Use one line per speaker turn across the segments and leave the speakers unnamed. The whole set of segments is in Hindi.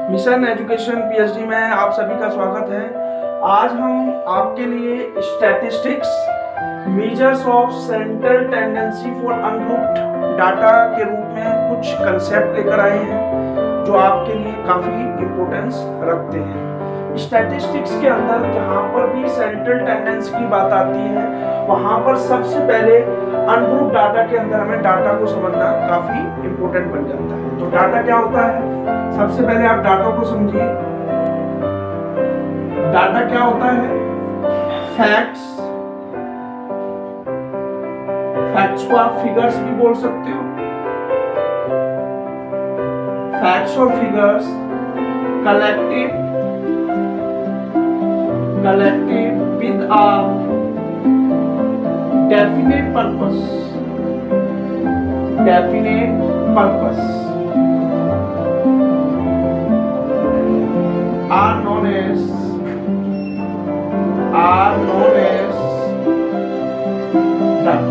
मिशन एजुकेशन पीएचडी में आप सभी का स्वागत है। आज हम आपके लिए statistics measures of central tendency for ungrouped data के रूप में कुछ कंसेप्ट लेकर आए हैं जो आपके लिए काफ़ी इम्पोर्टेंस रखते हैं। स्टैटिस्टिक्स के अंदर जहाँ पर भी सेंट्रल टेंडेंसी की बात आती है वहाँ पर सबसे पहले अनग्रुप्ड डाटा के अंदर हमें डाटा को समझना काफ़ी इम्पोर्टेंट बन जाता है। तो डाटा क्या होता है, सबसे पहले आप डाटा को समझिए। डाटा क्या होता है? फैक्ट्स। फैक्ट्स को आप फिगर्स भी बोल सकते हो। फैक्ट्स और figures collected with a definite purpose are known as data।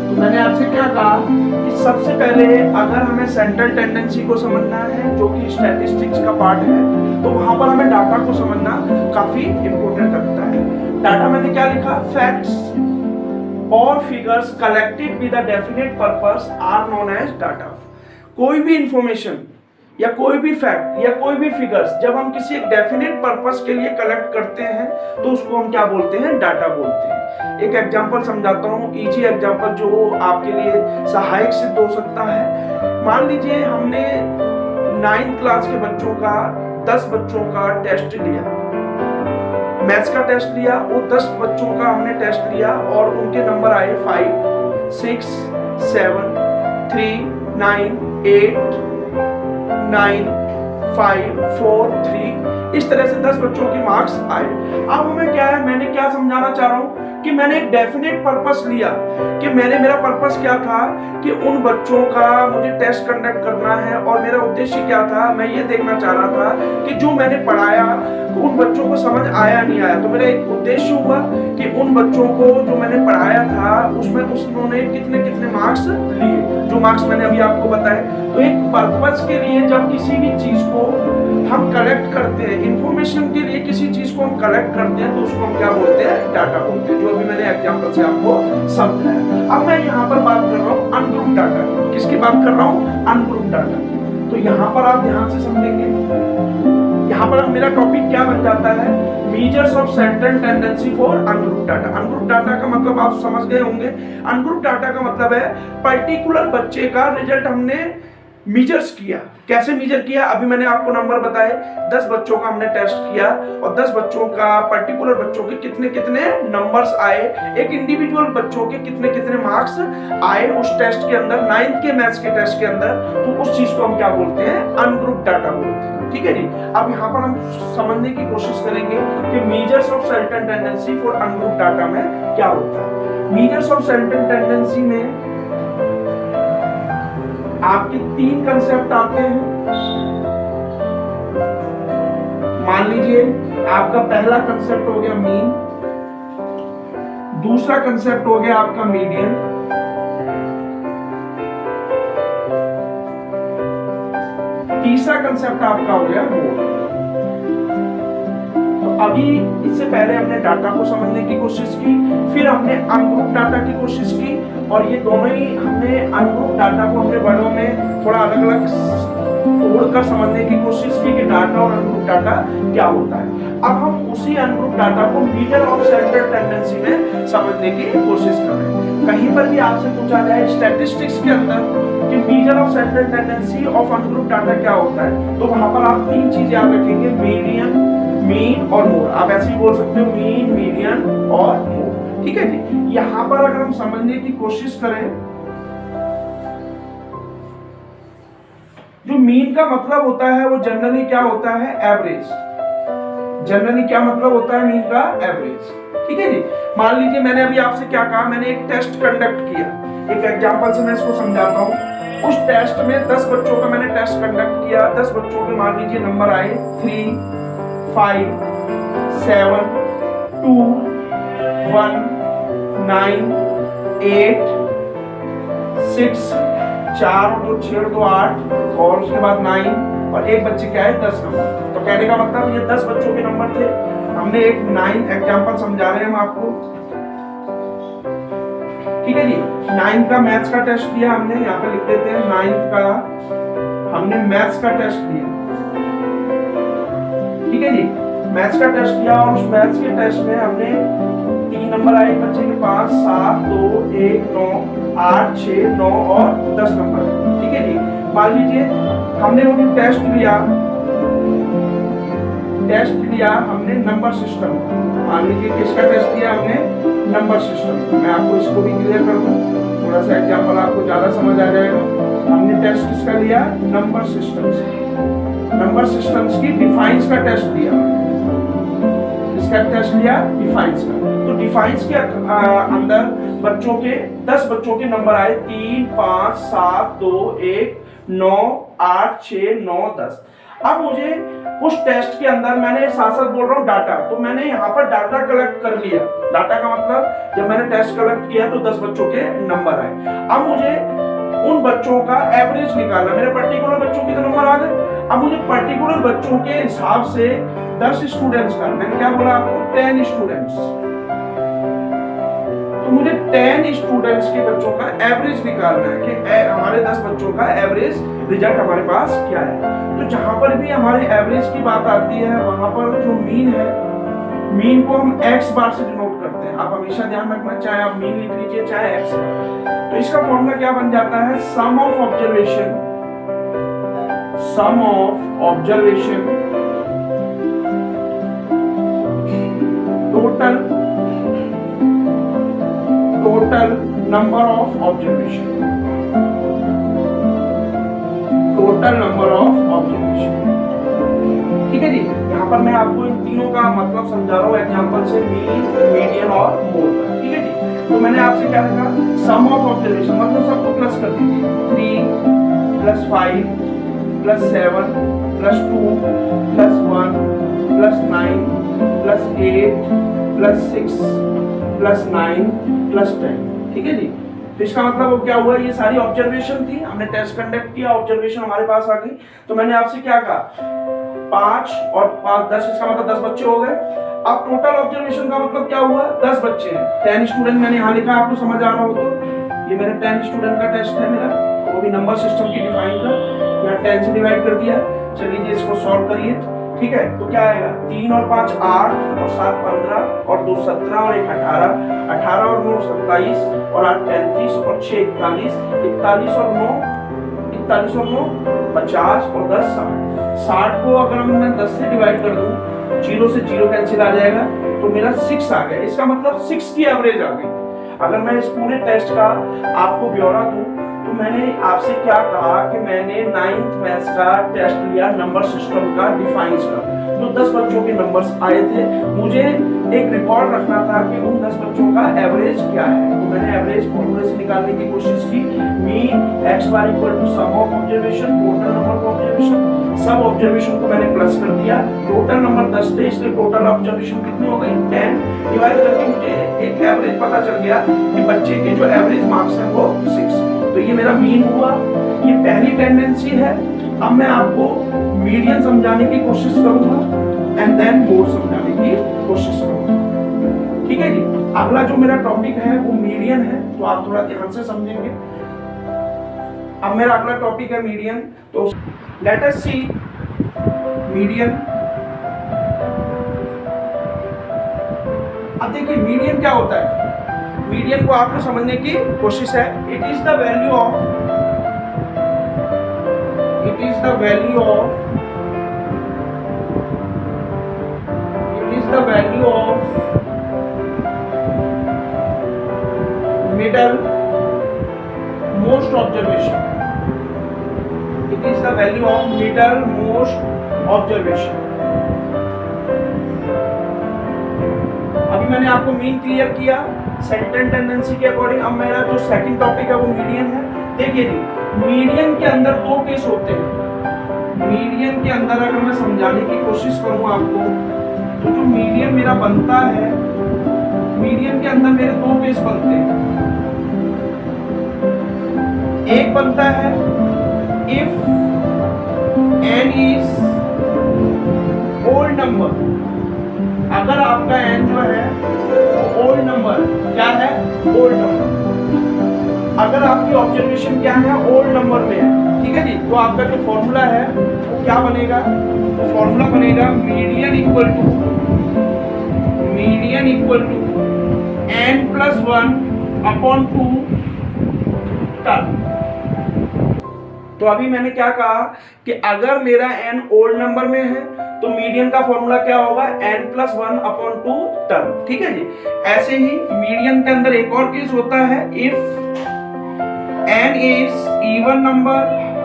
तो मैंने आपसे क्या कहा कि सबसे पहले अगर हमें सेंट्रल टेंडेंसी को समझना है जो कि स्टैटिस्टिक्स का पार्ट है तो वहां पर हमें डाटा को समझना काफी इंपॉर्टेंट रखता है। डाटा मैंने क्या लिखा? फैक्ट्स और figures collected with a definite purpose are known as data. कोई भी इंफॉर्मेशन या कोई भी फैक्ट या कोई भी फिगर्स जब हम किसी एक डेफिनेट पर्पस के लिए कलेक्ट करते हैं तो उसको हम क्या बोलते हैं? डाटा बोलते हैं। एक एग्जांपल समझाता हूँ, इजी एग्जांपल जो आपके लिए सहायक सिद्ध हो सकता है। मान लीजिए हमने 9th क्लास के बच्चों का 10 बच्चों का टेस्ट लिया, मैथ्स का टेस्ट लिया। वो 10 बच्चों का हमने टेस्ट लिया और उनके नंबर आए 5, 6, 7, 3, 9, 8, 9, 5, 4, 3, इस तरह से 10 बच्चों के मार्क्स आए। अब हमें क्या है, मैंने क्या समझाना चाह रहा हूँ कि मैंने एक डेफिनेट पर्पस लिया कि मेरा पर्पस क्या था कि उन बच्चों का मुझे टेस्ट कंडक्ट करना है और मेरा उद्देश्य क्या था, मैं ये देखना चाह रहा था कि जो मैंने पढ़ाया उन बच्चों को समझ आया नहीं आया। तो मेरा एक उद्देश्य हुआ कि उन बच्चों को जो मैंने पढ़ाया था उसमें उन्होंने कितने कितने मार्क्स लिए, जो मार्क्स मैंने अभी आपको बताए। तो एक पर्पस के लिए जब किसी भी चीज को हम कलेक्ट करते हैं, इंफॉर्मेशन के लिए किसी चीज को हम कलेक्ट करते हैं तो उसको हम क्या बोलते हैं? डाटा बोलते हैं, जो अभी मैंने एग्जांपल से आपको समझाया। अब मैं यहाँ पर बात कर रहा हूँ अनग्रुप्ड डाटा की। किसकी बात कर रहा हूँ? अनग्रुप्ड डाटा की। तो यहाँ पर आप ध्यान से समझेंगे, यहाँ पर मेरा टॉपिक क्या बन जाता है? Measures of central tendency for ungrouped data. Ungrouped data का मतलब आप समझ गए होंगे। अनग्रुप्ड डाटा का मतलब है पर्टिकुलर बच्चे का रिजल्ट हमने मेजर्स किया। कैसे मेजर किया? अभी मैंने आपको नंबर बताए, 10 बच्चों का हमने टेस्ट किया और 10 बच्चों का पर्टिकुलर बच्चों के कितने कितने नंबर्स आए, एक इंडिविजुअल बच्चों के कितने कितने मार्क्स आए उस टेस्ट के अंदर, 9th के मैथ्स के टेस्ट के अंदर। तो उस चीज को हम क्या बोलते हैं? अनग्रुप्ड डाटा बोलते हैं। ठीक है जी। अब यहाँ पर हम समझने की कोशिश करेंगे कि measures of central tendency for ungrouped data में क्या होता है। मेजर्स ऑफ सेंट्रल टेंडेंसी में आपके 3 कंसेप्ट आते हैं। मान लीजिए आपका पहला कंसेप्ट हो गया मीन, दूसरा कंसेप्ट हो गया आपका मीडियन, तीसरा कंसेप्ट आपका हो गया मोड। तो अभी इससे पहले हमने डाटा को समझने की कोशिश की, फिर हमने अनग्रुप्ड डाटा की कोशिश की और ये दोनों ही हमने अनग्रुप्ड डाटा को हमने वर्डों में थोड़ा अलग अलग तोड़कर समझने की कोशिश की कि डाटा और अनग्रुप्ड डाटा क्या होता है। अब हम उसी अनग्रुप्ड डाटा को मेजर ऑफ सेंट्रल टेंडेंसी में समझने की कोशिश कर रहे हैं। कहीं पर भी आपसे पूछा जाए स्टैटिस्टिक्स के अंदर कि measure of central tendency of ungrouped data क्या होता है, तो वहां पर आप 3 चीज याद रखेंगे, मीडियन, मीन और मोड। आप ऐसे ही बोल सकते हो, मीन, मीडियन और मोड। ठीक है जी। यहां पर अगर हम समझने की कोशिश करें, जो मीन का मतलब होता है वो जनरली क्या होता है? एवरेज। जनरली क्या मतलब होता है मीन का? एवरेज। ठीक है जी। मान लीजिए मैंने अभी आपसे क्या कहा, मैंने एक टेस्ट कंडक्ट किया। एक एग्जांपल से मैं इसको समझाता हूँ। उस टेस्ट में 10 बच्चों का मैंने टेस्ट कंडक्ट किया। 10 बच्चों के मान लीजिए नंबर आए 3, 5, 7, 2, 1, 9, 8, 6, 4 और 2 6 और 2 8 और उसके बाद 9 और एक बच्चे के आए 10 नंबर। तो कहने का मतलब ये 10 बच्चों के नंबर थे। हमने एक 9 एग्जाम्पल समझा रहे हैं हम आपको, ठीक है जी। 9 का मैथ्स का टेस्ट दिया हमने, यहाँ पे लिख देते हैं 9 का हमने मैथ्स का टेस्ट दिया, ठीक है जी। मैथ्स का टेस्ट दिया और उस मैथ्स के टेस्ट में हमने 3 नंबर आए बच्चे के पास, 7, 2, 1, 9, 8, 6, 9 और 10 नंबर, ठीक है जी। मान लीजिए हमने वो टेस्ट लिया हमने नंबर सिस्टम। मान लीजिए किसका टेस्ट दिया हमने, नंबर सिस्टम। मैं आपको इसको भी क्लियर कर दूं, थोड़ा सा एग्जांपल आपको ज्यादा समझ आ जाएगा। हमने टेस्ट किसका लिया, नंबर सिस्टम्स। नंबर सिस्टम्स की डिफाइंस का टेस्ट दिया। किसका टेस्ट लिया, डिफाइंस का। तो डिफाइंस के अंदर बच्चों के 10 बच्चों के नंबर आए, 3, 5, 7, 2, 1, 9, 8, 6, 9, 10। अब मुझे उस टेस्ट के अंदर, मैंने साथ साथ बोल रहा हूँ डाटा, तो मैंने यहाँ पर डाटा कलेक्ट कर लिया। डाटा का मतलब जब मैंने टेस्ट कलेक्ट किया तो 10 बच्चों के नंबर आए। अब मुझे उन बच्चों का एवरेज निकालना, मेरे पर्टिकुलर बच्चों के तो नंबर आ गए। अब मुझे पर्टिकुलर बच्चों के हिसाब से 10 स्टूडेंट्स का, मैंने क्या बोला आपको, 10 स्टूडेंट्स। तो मुझे 10 स्टूडेंट्स के बच्चों का एवरेज निकालना है कि हमारे 10 बच्चों का एवरेज रिजल्ट हमारे पास क्या है। तो जहां पर भी हमारे एवरेज की बात आती है, वहां पर जो मीन है, मीन को हम x बार से डिनोट करते हैं। आप हमेशा ध्यान रखना, चाहे आप मीन लिख लीजिए चाहे x बार। तो इसका फॉर्मूला क्या बन जाता है, sum of observation total number of observation, ठीक है जी। यहाँ पर मैं आपको इन तीनों का मतलब समझा रहा हूँ एग्जांपल से, मीन, मीडियन और मोड, ठीक है जी। तो मैंने आपसे क्या लिखा, सम ऑफ ऑब्जर्वेशन, मतलब सबको प्लस कर दीजिए। 3 + 5 + 7 + 2 + 1 + 9 + 8 + 6 + 9 + 10, ठीक है जी। तो इसका मतलब वो क्या हुआ, ये सारी ऑब्जर्वेशन थी, हमने टेस्ट कंडक्ट किया, ऑब्जर्वेशन हमारे पास आ गई। तो मैंने आपसे क्या कहा, 5 और 5 10, इसका मतलब 10 बच्चे हो गए। अब टोटल ऑब्जर्वेशन का मतलब क्या हुआ, 10 बच्चे हैं। 10 स्टूडेंट मैंने यहाँ लिखा, आपको समझ आ रहा हो तो ये मेरे 10 स्टूडेंट का टेस्ट है मेरा, वो भी नंबर सिस्टम की डिफाइन का, यहाँ 10 से डिवाइड कर दिया। चलिए इसको सॉल्व करिए, ठीक है। तो क्या आएगा, 3 और 5 8 और 7 15 और 2 17 और 1 18, 18 और 9 27 और 8 33 और 6 41, 41 और 9 41 और 9 50 और 10 60। 60 को अगर मैं 10 से डिवाइड कर दूं, 0 से 0 कैंसिल आ जाएगा, तो मेरा 6 आ गया। इसका मतलब 6 की एवरेज आ गई। अगर मैं इस पूरे टेस्ट का आपको ब्यौरा दूं, तो मैंने आपसे क्या कहा कि मैंने 9th मैथ्स का टेस्ट लिया, नंबर सिस्टम का, डिफाइंस का। तो 10 बच्चों के नंबर्स आए थे, मुझे एक रिकॉर्ड रखना था कि उन 10 बच्चों का एवरेज क्या है। तो मैंने एवरेज फॉर्मूले से निकालने की कोशिश की, mean x bar equal to sum of observation, total number of observation. सब ऑब्जर्वेशन को मैंने प्लस कर दिया, टोटल नंबर 10 थे, इसलिए टोटल ऑब्जर्वेशन कितनी हो गई, 10 डिवाइड करके मुझे एक एवरेज पता चल गया कि बच्चे के जो एवरेज मार्क्स हैं वो 6। तो ये मेरा मीन हुआ, ये पहली टेंडेंसी है। अब मैं आपको मीडियन समझाने की कोशिश करूंगा एंड देन मोड समझाने की कोशिश करूंगा, ठीक है जी। अगला जो मेरा टॉपिक है वो मीडियन है, तो आप थोड़ा ध्यान से समझेंगे। अब मेरा अगला टॉपिक है मीडियन, तो लेट अस सी मीडियन। अब देखिए मीडियन क्या होता है, मीडियन को आपको समझने की कोशिश है। It is the value of middle most observation. It is the value of middle most observation. अभी मैंने आपको मीन क्लियर किया सेंट्रल टेंडेंसी के अकॉर्डिंग। अब मेरा जो सेकंड टॉपिक है वो मीडियन है। देखिए जी, मीडियन के अंदर 2 केस होते हैं। मीडियन के अंदर अगर मैं समझाने की कोशिश करूं आपको, तो जो मीडियन मेरा बनता है, मीडियन के अंदर मेरे 2 केस बनते हैं। एक बनता है if n is old number. अगर आपका n जो है वो ओल्ड नंबर, क्या है, ओल्ड नंबर, अगर आपकी ऑब्जर्वेशन क्या है, ओल्ड नंबर में है, ठीक है जी, तो आपका जो फॉर्मूला है वो क्या बनेगा, तो फॉर्मूला बनेगा median equal to n+1 upon 2 term. तो अभी मैंने क्या कहा कि अगर मेरा n ओल्ड नंबर में है तो मीडियन का फॉर्मूला क्या होगा, n+1 अपॉन 2 टर्म, ठीक है जी। ऐसे ही मीडियन के अंदर एक और केस होता है, if n is even number,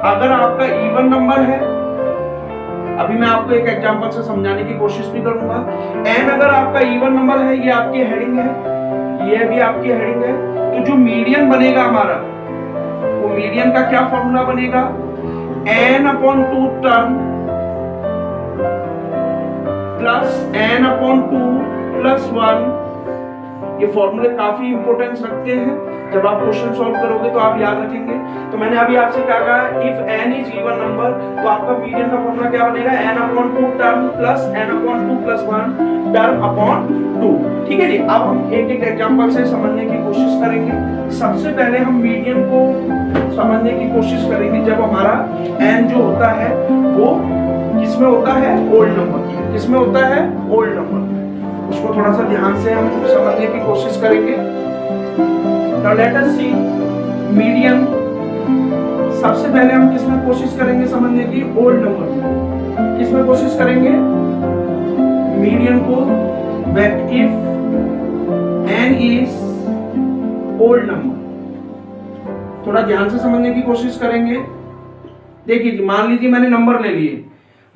अगर आपका इवन नंबर है, अभी मैं आपको एक एग्जांपल से समझाने की कोशिश भी करूंगा। n अगर आपका इवन नंबर है, ये आपकी हेडिंग है, ये भी आपकी हेडिंग है, तो जो मीडियन बनेगा हमारा, वो मीडियन का क्या फॉर्मूला बनेगा, n upon 2 term plus n upon 2 plus 1। ये फॉर्मूले काफी इंपॉर्टेंस रखते हैं, जब आप क्वेश्चन सॉल्व करोगे तो आप याद रखेंगे। तो मैंने अभी आपसे क्या कहा, if n is even number, तो आपका मीडियन का फॉर्मूला क्या बनेगा, n upon 2 term plus n upon 2 plus 1 term upon 2, ठीक है जी। अब हम एक एक एग्जांपल से समझने की कोशिश करेंगे। सबसे पहले हम मीडियन को समझने की कोशिश करेंगे जब हमारा n जो होता है वो किसमें होता है, ओल्ड नंबर, किसमें होता है, ओल्ड नंबर। उसको थोड़ा सा ध्यान से हम समझने की कोशिश करेंगे। Now let us see median. सबसे पहले हम किसमें कोशिश करेंगे समझने की, ओल्ड नंबर। किसमें कोशिश करेंगे, मीडियन को, if n is old number. थोड़ा ध्यान से समझने की कोशिश करेंगे। देखिए जी, मान लीजिए मैंने नंबर ले लिए,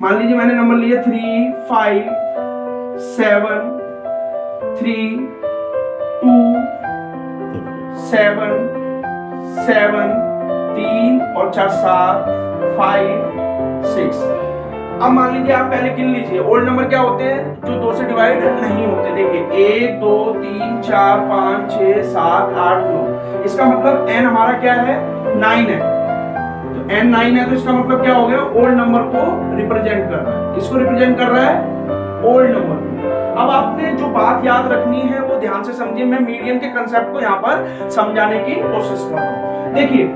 मान लीजिए मैंने नंबर लिए 3, 5, 7, 3, 2, 7, 7, 3 और 4, 7, 5, 6। अब मान लीजिए आप पहले गिन लीजिए, ओल्ड नंबर क्या होते हैं, जो 2 से डिवाइड नहीं होते। देखिए 1, 2, 3, 4, 5, 6, 7, 8, 9। इसका मतलब n हमारा क्या है, 9 है। तो n 9 है, तो इसका मतलब क्या हो गया, ओल्ड नंबर को रिप्रेजेंट कर रहा है। किसको रिप्रेजेंट कर रहा है, ओल्ड नंबर। अब आपने जो बात याद रखनी है वो ध्यान से समझिए। मैं मीडियन के कंसेप्ट को यहाँ पर समझाने की कोशिश कर रहा हूँ। देखिए,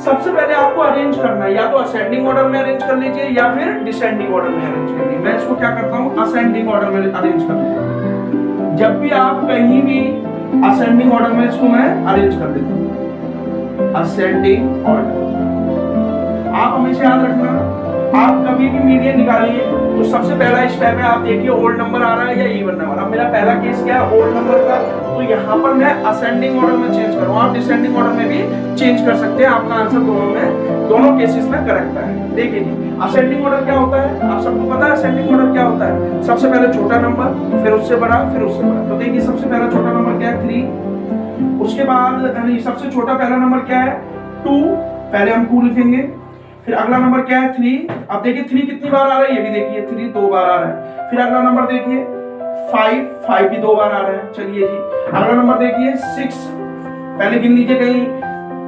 सबसे पहले आपको अरेंज करना है, या तो असेंडिंग ऑर्डर में अरेंज कर लीजिए या फिर डिसेंडिंग ऑर्डर में अरेंज कर लीजिए। मैं इसको क्या करता हूँ, असेंडिंग ऑर्डर में अरेंज कर लेता हूँ। जब भी आप कहीं भी असेंडिंग ऑर्डर में इसको मैं अरेंज कर देता हूँ, असेंडिंग ऑर्डर। आप हमेशा याद रखना, आप कभी भी मीडियन निकालिए तो सबसे पहला स्टेप है, आप देखिए ओल्ड नंबर आ रहा है या इवन नंबर। अब मेरा पहला केस क्या है, ओल्ड नंबर का, तो यहाँ पर मैं असेंडिंग ऑर्डर में चेंज करूँ। आप डिसेंडिंग ऑर्डर में भी चेंज कर सकते हैं। आपका आंसर दोनों केसेस में करेक्ट है। देखिए जी, असेंडिंग ऑर्डर क्या होता है, आप सबको पता है असेंडिंग ऑर्डर क्या होता है। सबसे पहले छोटा नंबर, फिर उससे बड़ा, फिर उससे बड़ा। तो देखिए सबसे पहला छोटा नंबर क्या है, 3। उसके बाद सबसे छोटा पहला नंबर क्या है, 2। पहले हम 2 लिखेंगे। फिर अगला नंबर क्या है, 3। अब देखिए 3 कितनी बार आ रहा है, ये भी देखिए 3 2 बार आ रहा है। फिर अगला नंबर देखिए 5 भी 2 बार आ रहा है। चलिए जी, अगला नंबर देखिए 6। पहले गिन लीजिए कहीं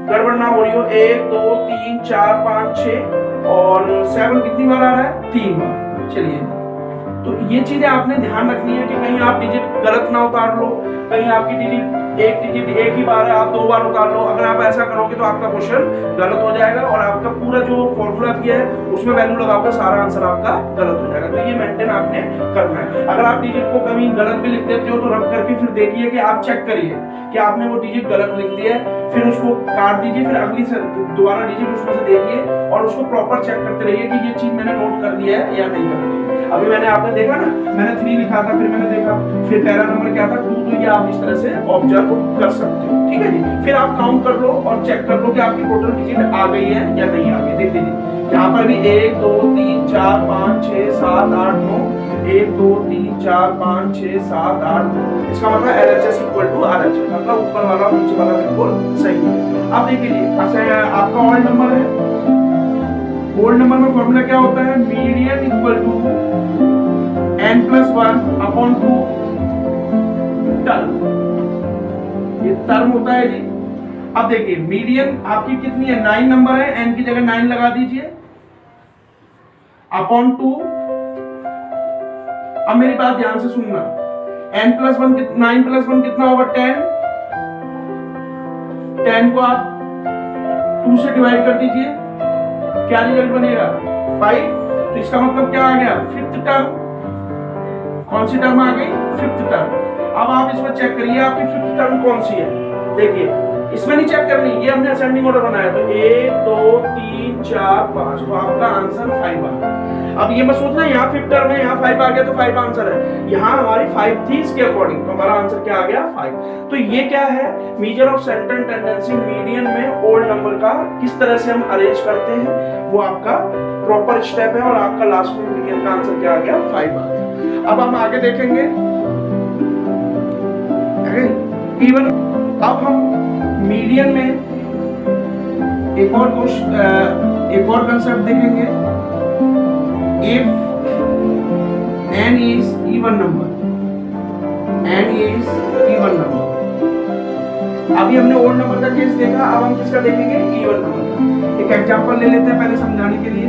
गड़बड़ ना हो रही हो, 1 2 3 4 5 6 और 7 कितनी बार आ रहा है, 3 बार। चलिए, तो ये चीजें आपने ध्यान रखनी है कि कहीं आप डिजिट गलत ना उतार लो, कहीं आपकी डिजिट एक ही बार है, आप 2 बार उतार लो। अगर आप ऐसा करोगे तो आपका क्वेश्चन गलत हो जाएगा और आपका पूरा जो फॉर्मूला दिया है उसमें वैल्यू लगाओगे, सारा आंसर आपका गलत हो जाएगा। तो ये मेंटेन आपने करना है। अगर आप डिजिट को कहीं गलत भी लिख देते हो तो रब करके फिर देखिए कि आप चेक करिए कि आपने वो डिजिट गलत लिख दिया है, फिर उसको काट दीजिए, फिर अगली दोबारा डिजिट उसमें से देखिए और उसको प्रॉपर चेक करते रहिए कि ये चीज मैंने नोट कर लिया है या नहीं कर लिया। अभी मैंने आपने देखा ना, मैंने 3 लिखा था, फिर मैंने देखा, फिर पहला नंबर क्या था, 2। तो ये आप इस तरह से ऑब्जर्व कर सकते हो, ठीक है जी। फिर आप काउंट कर लो और चेक कर लो कि आपकी टोटल डिजिट आ गई है या नहीं आ गई। देख लीजिए यहाँ पर भी 1 2 3 4 5 6 7 8 9, 1 2 3 4 5 6 7 8 9। इसका मतलब LHS इक्वल टू RHS, मतलब ऊपर वाला और नीचे वाला बिल्कुल सही है। अब देख लीजिए आपका ऑल्ड नंबर है। ओल्ड नंबर में फॉर्मूला क्या होता है, median equal to n+1 upon 2 term. ये टर्म होता है जी। अब देखिए मीडियन आपकी कितनी है, 9 नंबर है, n की जगह 9 लगा दीजिए। अपॉन 2। अब मेरी बात ध्यान से सुनना, n प्लस 1 9 प्लस 1 कितना होगा 10। 10 को आप 2 से डिवाइड कर दीजिए, क्या रिजल्ट बनेगा 5। तो इसका मतलब क्या आ गया, फिफ्थ टर्म। कौन सी टर्म आ गई, फिफ्थ टर्म। अब आप इसमें चेक करिए आपकी फिफ्थ टर्म कौन सी है। देखिए इसमें नहीं चेक करनी, ये हमने असेंडिंग ऑर्डर बनाया, तो 1 2 3 4 5, तो आपका आंसर 5 आ गया। अब ये मत सोचना यहाँ फिफ्थ टर्म है, यहाँ 5 आ गया तो 5 आंसर है, यहाँ हमारी 5 थी, इसके अकॉर्डिंग तो हमारा आंसर क्या आ गया 5। तो ये क्या है, measure of central tendency median में ओल्ड नंबर का किस तरह से हम अरेंज करते हैं, वो आपका प्रॉपर स्टेप है, और आपका लास्ट में मीडियन का आंसर क्या आ गया 5 आ गया। अब हम आगे देखेंगे इवन। अब हम मीडियन में एक और कंसेप्ट देखेंगे, if n is even number, n is even number। अभी हमने ओड नंबर का केस देखा, अब हम किसका देखेंगे, इवन नंबर का। एक एग्जांपल ले लेते हैं पहले समझाने के लिए।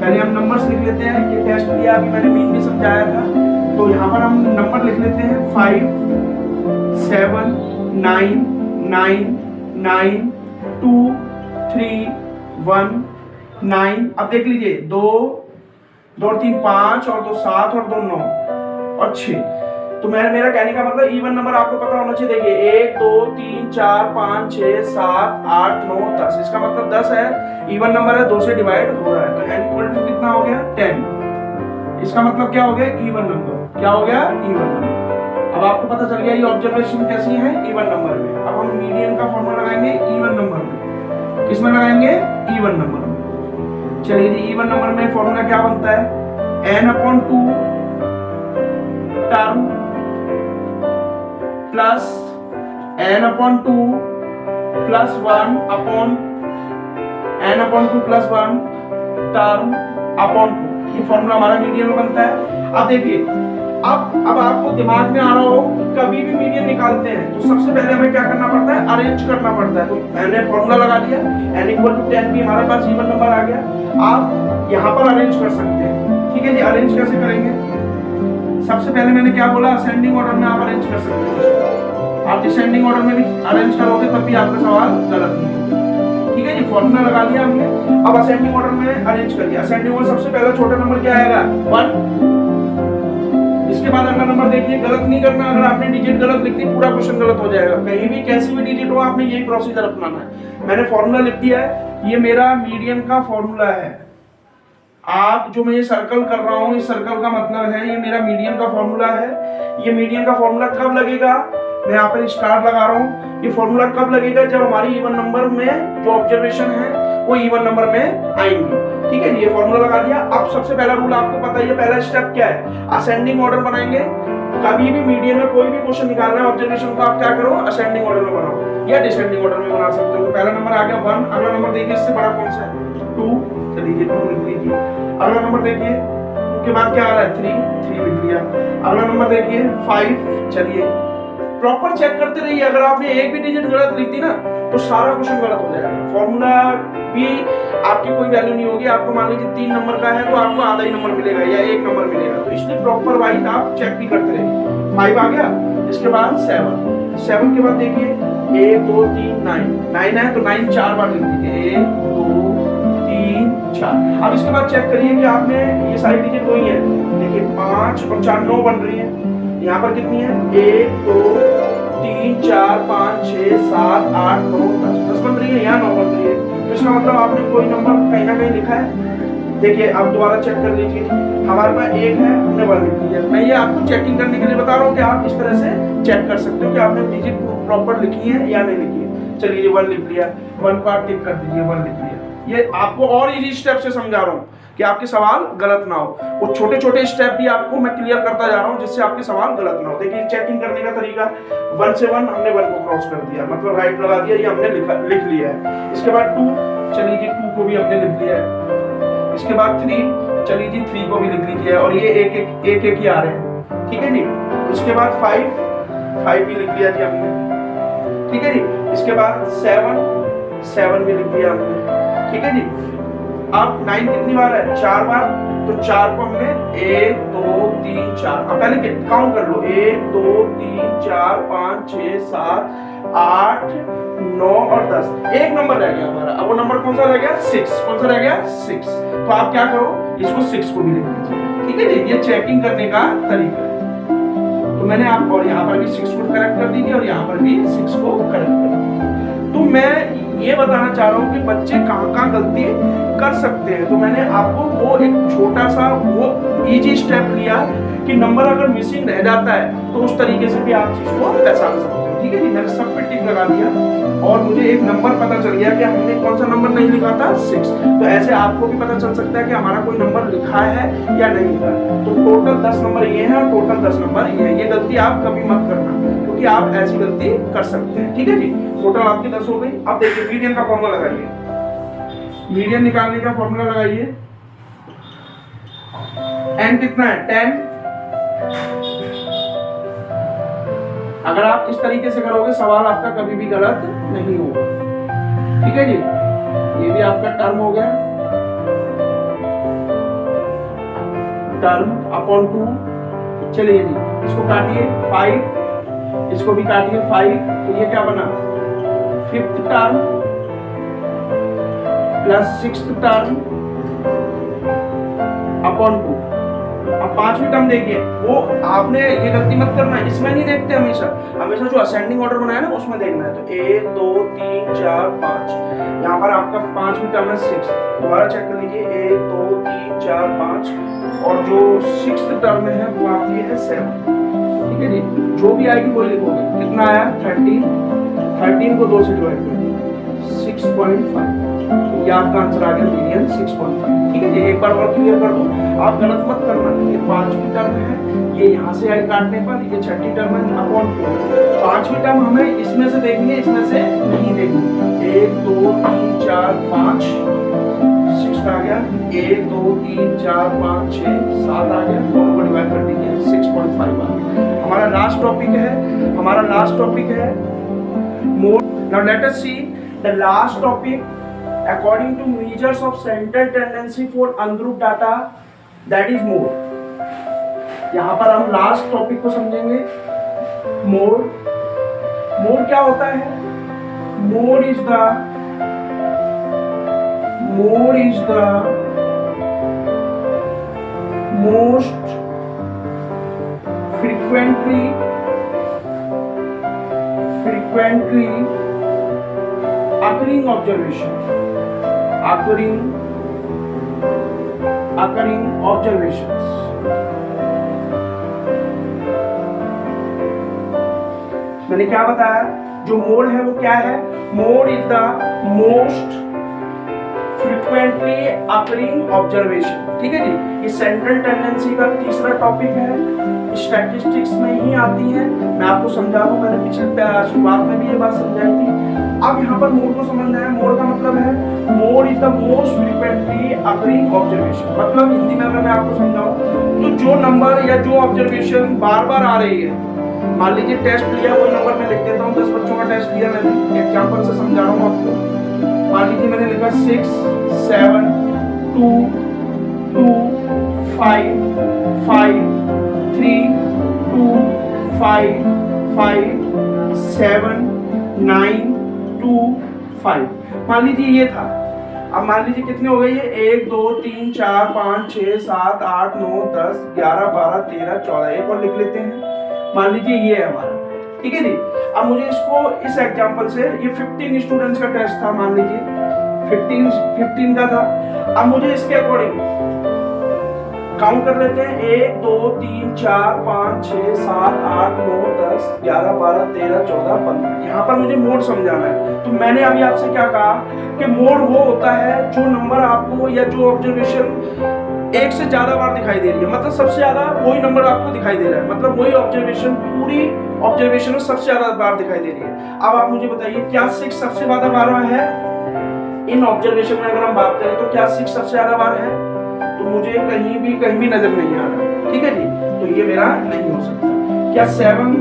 पहले हम नंबर्स लिख लेते हैं कि टेस्ट लिया, अभी मैंने मीन भी समझाया था, तो यहाँ पर हम नंबर लिख लेते हैं 5 7 9 9 9 2 3 1 9। अब देख लीजिए 2 और 3 5 और 2 7 और 2 9 और 6। तो मेरा कहने का मतलब इवन नंबर आपको पता होना चाहिए। देखिए 1 2 3 4 5 6 7 8 9 10, इसका मतलब 10 है, इवन नंबर है, 2 से डिवाइड हो रहा है, तो n इक्वल टू कितना हो गया 10। इसका मतलब क्या हो गया, इवन नंबर। क्या हो गया, इवन नंबर। अब आपको पता चल गया ये ऑब्जर्वेशन कैसी है, इवन नंबर में। अब हम मीडियन का फॉर्मूला लगाएंगे इवन नंबर में। किसमें लगाएंगे, इवन नंबर में। चलिए जी, इवन नंबर में फॉर्मूला क्या बनता है, n/2 term plus n/2 plus 1 upon n/2 plus 1 term upon 2। ये फॉर्मूला हमारा मीडियन में बनता है। अब देखिए, अब आपको दिमाग में आ रहा हो कि कभी भी मीडियन निकालते हैं तो सबसे पहले हमें क्या करना पड़ता है, अरेंज करना पड़ता है। तो मैंने फॉर्मूला लगा दिया, n इक्वल टू 10 भी हमारे पास इवन नंबर आ गया। आप यहाँ पर अरेंज कर सकते हैं, ठीक है जी। अरेंज कैसे करेंगे, सबसे पहले मैंने क्या बोला, असेंडिंग ऑर्डर में आप अरेंज कर सकते हैं। आप डिसेंडिंग ऑर्डर में भी अरेंज करोगे तब भी आपका सवाल गलत नहीं होगा, ठीक है जी। फॉर्मूला लगा लिया हमने, अब असेंडिंग ऑर्डर में अरेंज कर दिया। असेंडिंग ऑर्डर सबसे पहला छोटा नंबर क्या आएगा 1, इसके बाद अगला नंबर देखिए, गलत नहीं करना। अगर आपने डिजिट गलत लिख दी पूरा क्वेश्चन गलत हो जाएगा। कहीं भी कैसी भी डिजिट हो आपने यही प्रोसीजर अपनाना है। मैंने फॉर्मूला लिख दिया है, ये मेरा मीडियन का फॉर्मूला है। आप जो मैं ये सर्कल कर रहा हूँ, इस सर्कल का मतलब है ये मेरा मीडियन का फॉर्मूला है। ये मीडियन का फॉर्मूला कब लगेगा, मैं यहाँ पर स्टार लगा रहा हूँ। ये फॉर्मूला कब लगेगा, जब हमारी इवन नंबर में जो ऑब्जर्वेशन है वो इवन नंबर में आएंगे, ठीक है। ये फॉर्मूला लगा दिया। अब सबसे पहला रूल आपको पता ही है, पहला स्टेप क्या है, असेंडिंग ऑर्डर बनाएंगे। कभी भी मीडियन में कोई भी क्वेश्चन निकालना है ऑब्जर्वेशन को, आप क्या करो, असेंडिंग ऑर्डर में बनाओ या डिसेंडिंग ऑर्डर में बना सकते हो। तो पहला नंबर आ गया 1, अगला नंबर देखिए इससे बड़ा कौन सा है 2, चलिए 2 लिख लीजिए। अगला नंबर देखिए 2 के बाद क्या आ रहा है 3 लिख लिया। अगला नंबर देखिए 5, चलिए प्रॉपर चेक करते रहिए। अगर आपने एक भी डिजिट गलत लिख दी ना तो सारा क्वेश्चन गलत हो जाएगा। फॉर्मूला भी आपकी कोई वैल्यू नहीं होगी। आपको मान लीजिए 3 नंबर का है तो आपको आधा ही नंबर मिलेगा या 1 नंबर मिलेगा, तो इसलिए प्रॉपर वाइज आप चेक भी करते रहिए। 5 आ गया, इसके बाद 7 के बाद देखिए 1 2 3 9 है, तो 9 4 बार लिख दीजिए, 1 2 3 4। अब इसके बाद चेक करिए कि आपने ये सारी डिजिट वही है। देखिए 5 और 4 9 बन रही है। यहाँ पर कितनी है 1 2 3 4 5 6 7 8 9 10 बन रही है, यहाँ 9 बन रही है। तो इसका मतलब आपने कोई नंबर कहीं ना कहीं लिखा है। देखिए अब दोबारा चेक कर लीजिए, हमारे पास 1 है, हमने 1 लिख दिया। मैं ये आपको चेकिंग करने के लिए बता रहा हूँ कि आप इस तरह से चेक कर सकते हो कि आपने डिजिट प्रॉपर लिखी है या नहीं लिखी है। चलिए ये 1 लिख लिया, 1 को आप टिक कर दीजिए, 1 लिख लिया। ये आपको और इजी स्टेप से समझा रहा हूँ कि आपके सवाल गलत ना हो। वो छोटे छोटे स्टेप भी आपको मैं क्लियर करता जा रहा हूँ जिससे आपके सवाल गलत ना हो। देखिए चेकिंग करने का तरीका, 1 से 1 हमने 1 को क्रॉस कर दिया, मतलब राइट लगा दिया, ये हमने लिख लिया है। इसके बाद 2, चलिए जी 2 को भी हमने लिख लिया है। इसके बाद 3, चलिए जी 3 को भी लिख लीजिए, और ये एक ही आ रहे हैं, ठीक है जी। इसके बाद 5 भी लिख लिया जी हमने, ठीक है जी। इसके बाद 7 भी लिख दिया हमने, ठीक है जी। अब 9 कितनी बार है? 4 बार। तो 4 को हमने 1 2 3 4, अब पहले काउंट कर लो, 1 2 3 4 5 6 7 8 9 और 10, एक नंबर रह गया हमारा। अब वो नंबर कौन सा रह गया? 6। कौन सा रह गया? 6। तो आप क्या करो, इसको 6 को भी लिख लीजिए, ठीक है जी। ये चेकिंग करने का तरीका है। तो मैंने आप और यहाँ पर भी 6 को करेक्ट कर दीजिए और यहाँ पर भी 6 को करेक्ट कर दीजिए। तो मैं ये बताना चाह रहा हूँ कि बच्चे कहाँ गलती कर सकते हैं। तो मैंने आपको वो एक छोटा सा वो इजी स्टेप लिया कि नंबर अगर मिसिंग रह जाता है तो उस तरीके से भी आप चीज को पहचान सकते हो, ठीक है जी। मैंने सब पे टिक लगा दिया और मुझे एक नंबर पता चल गया कि हमने कौन सा नंबर नहीं लिखा था, 6। तो ऐसे आपको भी पता चल सकता है कि हमारा कोई नंबर लिखा है या नहीं लिखा। तो टोटल 10 नंबर ये है और टोटल 10 नंबर ये है। ये गलती आप कभी मत करना क्योंकि आप ऐसी गलती कर सकते हैं, ठीक है जी। टोटल आपकी 10 हो गई। अब देखिए मीडियन का फॉर्मूला लगाइए, मीडियन निकालने का फॉर्मूला लगाइए। n कितना है? 10। अगर आप इस तरीके से करोगे सवाल आपका कभी भी गलत नहीं होगा, ठीक है जी। ये भी आपका टर्म हो गया, टर्म अपॉन 2। चलिए जी, इसको काटिए 5, इसको भी काटिए 5। तो ये क्या बना? 5th term plus 6th term upon 2। अब 5वीं टर्म देखिए, वो आपने ये गलती मत करना, इसमें नहीं देखते हमेशा जो असेंडिंग ऑर्डर बनाया ना उसमें देखना है। तो 1 2 3 4 5, यहाँ पर आपका 5वीं टर्म है 6। दोबारा चेक कर लीजिए, 1 2 3 4 5 और जो 6th टर्म है वो आपकी है 7, ठीक है जी। जो भी आएगी वही लिखोगे। कितना आया? 13 को 2 से डिवाइड कर दिया 6.5। ये आपका आंसर आ गया मीडियन 6.5, ठीक है जी। एक बार और क्लियर कर दूं, आप गलत मत करना। ये 5वीं टर्म है, ये यहाँ से आई काटने पर, ये 6ठी टर्म है अपॉन 2। 5वीं टर्म हमें इसमें से देखनी है, इसमें से नहीं देखनी। 1 2 3 4 5 6 आ गया, 1 2 3 4 5 6 7 आ गया, दोनों को डिवाइड कर दीजिए 6.5 आ गया। हमारा लास्ट टॉपिक है mode. Now let us see the last topic according to measures of central tendency for ungroup data, that is mode। यहाँ पर हम लास्ट टॉपिक को समझेंगे। मोड क्या होता है? Mode is the most frequently occurring observations। मैंने क्या बताया? जो मोड है वो क्या है? Mode is the most frequently occurring observation, ठीक है जी। ये सेंट्रल टेंडेंसी का तीसरा टॉपिक है, स्टैटिस्टिक्स में ही आती है। मैं आपको समझा दूं, मैंने पिछले शुरुआत में भी ये बात समझाई थी। अब यहाँ पर मोड को समझना है। मोड का मतलब है mode is the most frequently occurring observation. मतलब हिंदी में अगर मैं आपको समझाऊं तो जो नंबर या जो ऑब्जर्वेशन बार बार आ रही है, मान लीजिए टेस्ट लिया, वही नंबर मैं लिख देता हूँ। 10 बच्चों का टेस्ट लिया मैंने, एग्जाम्पल से समझा रहा हूँ आपको। मान लीजिए मैंने लिखा 6 7 2 2 5 5 3 2 5 5 7 9 2 5। मान लीजिए ये था। अब मान लीजिए कितने हो गए ये? 1 2 3 4 5 6 7 8 9 10 11 12 13 14। एक और लिख लेते हैं। मान लीजिए ये है हमारा, ठीक है जी। अब मुझे इसको इस एग्जांपल से, ये 15 स्टूडेंट्स का टेस्ट था, मान लीजिए 15 का था। अब मुझे इसके अकॉर्डिंग काउंट कर लेते हैं। 1 2 3 4 5 6 7 8 9 10 11 12 13 14 15। यहाँ पर मुझे मोड समझाना है। तो मैंने अभी आपसे क्या कहा कि मोड वो होता है जो नंबर आपको या जो ऑब्जर्वेशन एक से ज्यादा बार दिखाई दे रही है। मतलब सबसे ज्यादा वही नंबर आपको दिखाई दे रहा है, मतलब वही ऑब्जर्वेशन पूरी ऑब्जर्वेशन में सबसे ज्यादा बार दिखाई दे रही है। अब आप मुझे बताइए, क्या 6 सबसे ज्यादा बार है? इन ऑब्जर्वेशन में अगर हम बात करें तो क्या 6 सबसे ज्यादा बार है? तो मुझे कहीं भी नजर नहीं आ रहा, ठीक है जी। तो ये मेरा नहीं हो सकता। क्या 7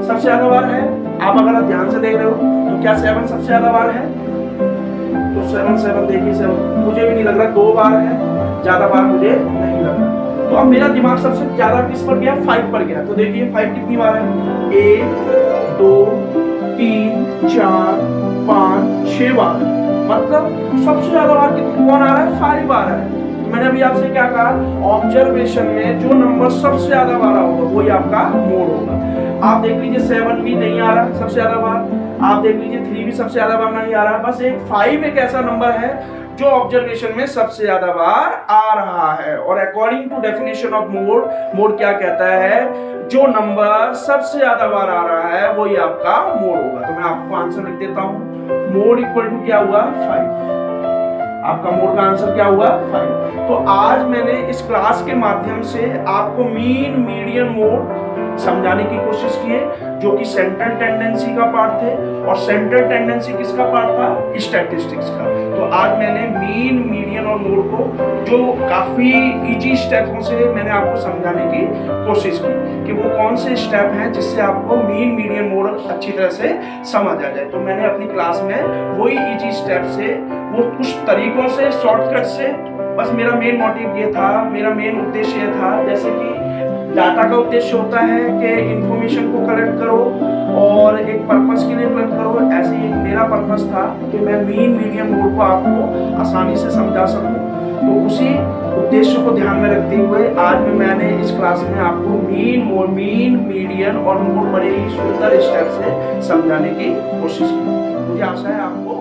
सबसे ज्यादा बार है? आप अगर ध्यान से देख रहे हो तो क्या 7 सबसे ज्यादा बार है? तो 7 7 देखिए 7 मुझे भी नहीं लग रहा 2 बार है, ज्यादा बार मुझे नहीं लग रहा। तो अब मेरा दिमाग सबसे ज्यादा किस पर गया, 5 पर गया। तो देखिए 5 कितनी बार है, 1 2 3 4 5 6 बार, मतलब सबसे ज्यादा बार कौन आ रहा है, 5 बार है। तो मैंने अभी आपसे क्या कहा, ऑब्जर्वेशन में जो नंबर सबसे ज्यादा बार होगा वही आपका मोड होगा। आप देख लीजिए 7 भी नहीं आ रहा सबसे ज्यादा बार, आप देख लीजिए 3 भी सबसे ज्यादा बार नहीं आ रहा, बस एक 5 एक ऐसा नंबर है जो ऑब्जर्वेशन में सबसे ज्यादा बार आ रहा है। और according to definition of mode, mode क्या कहता है, जो नंबर सबसे ज्यादा बार आ रहा है वही आपका मोड होगा। तो मैं आपको आंसर लिख देता हूं, मोड इक्वल टू क्या हुआ, 5। आपका मोड का आंसर क्या हुआ, 5। तो आज मैंने इस क्लास के माध्यम से आपको मीन मीडियन मोड समझाने की कोशिश की है, जो कि सेंट्रल टेंडेंसी का पार्ट थे। और सेंट्रल टेंडेंसी किसका पार्ट था, स्टैटिस्टिक्स का। तो आज मैंने मीन मीडियन और मोड को जो काफी इजी स्टेपों से मैंने आपको समझाने की कोशिश की कि वो कौन से स्टेप हैं जिससे आपको मीन मीडियन मोड अच्छी तरह से समझ आ जाए। तो मैंने अपनी क्लास में वही इजी स्टेप से, वो कुछ तरीकों से, शॉर्टकट से, बस मेरा मेन मोटिव ये था, मेरा मेन उद्देश्य ये था, जैसे कि डाटा का उद्देश्य होता है कि इंफॉर्मेशन को कलेक्ट करो और एक पर्पस के लिए कलेक्ट करो, ऐसे ही मेरा पर्पस था कि मैं मीन मीडियन मोड को आपको आसानी से समझा सकूं। तो उसी उद्देश्य को ध्यान में रखते हुए आज मैंने इस क्लास में आपको मीन मीडियन और मोड बड़े ही सुंदर स्टेप से समझाने की कोशिश की। मुझे आशा है आपको